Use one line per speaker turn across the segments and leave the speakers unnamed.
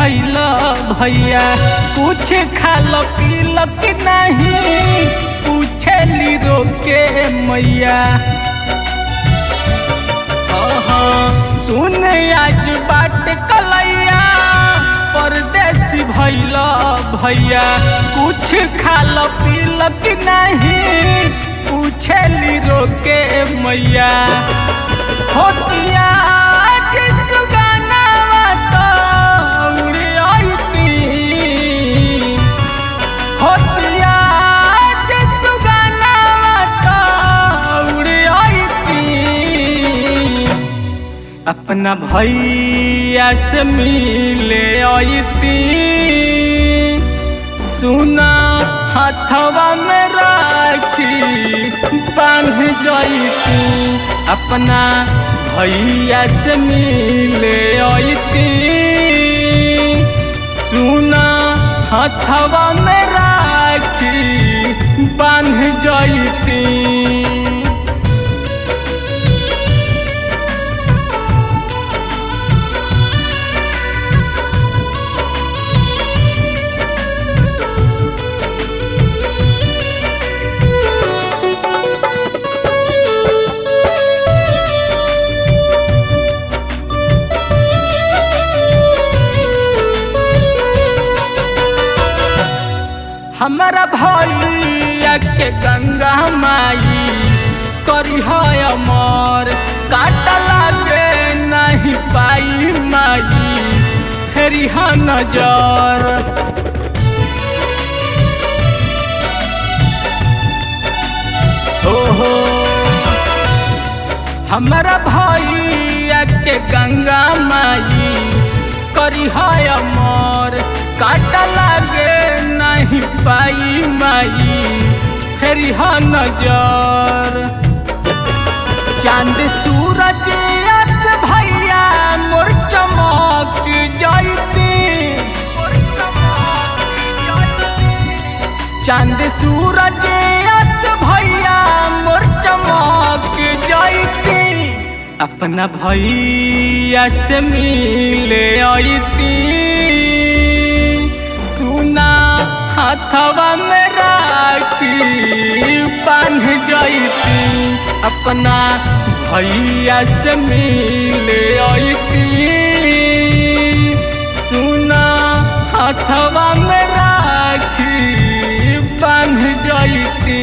भैल भैया कुछ खाल पील कि नहीं पूछली रोके मैया। सुन आज बाट कलैया परदेसी भैल भैया कुछ खाल पील कि नहीं पूछली रोके मैया। होतिया अपना भैया से मिले आईती सुना हाथवा में राखी बांध जाईती। अपना भैया से मिले आईती सुना हाथवा में राखी बांध जाईती। हमारा भैया के गंगा माई करी है अमर काटा लागे नहीं पाई माई फेरी है नजर। ओहो हमारा भैया के गंगा माई करी है अमर काटा लागे नहीं पाई माई फेरी है नजर। चांद सूरज आज भैया मोर चमक जाईती। चांद सूरज आज भैया मोर चमक जाईती। अपना भैया से मिले आईती सुना हाथवा में राखी बांध जाईती। अपना भैया से मिले आईती सुना हाथवा में राखी बांध जाईती।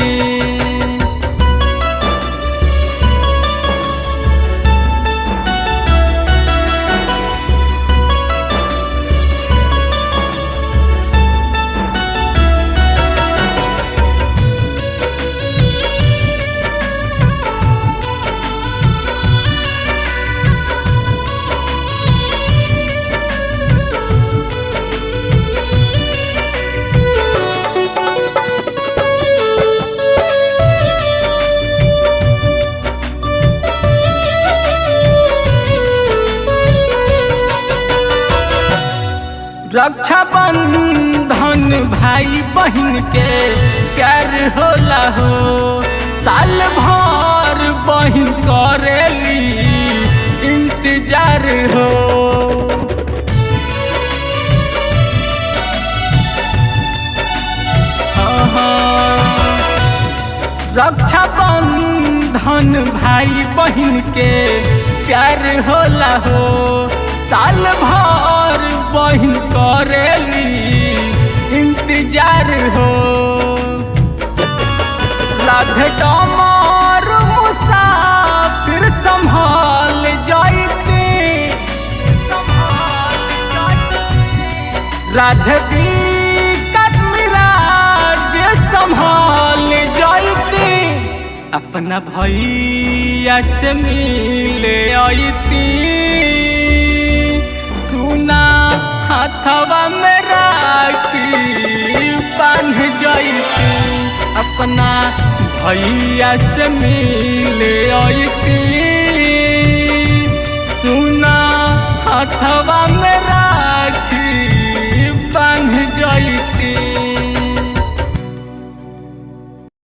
रक्षा बंधन भाई बहन के प्यार होला हो साल भर बहन करेली इंतजार हो। रक्षा बंधन भाई बहन के प्यार होला हो साल भर बहन करेली इंतजार हो। राधे डमर मुसाफिर संभाल जाईती। राधे कश्मीराज संभाल जाईती। अपना भैया से मिले आईती सुना हाथवा में राखी बांध जाईती। अपना भैया से मिले आईती सुना हाथवा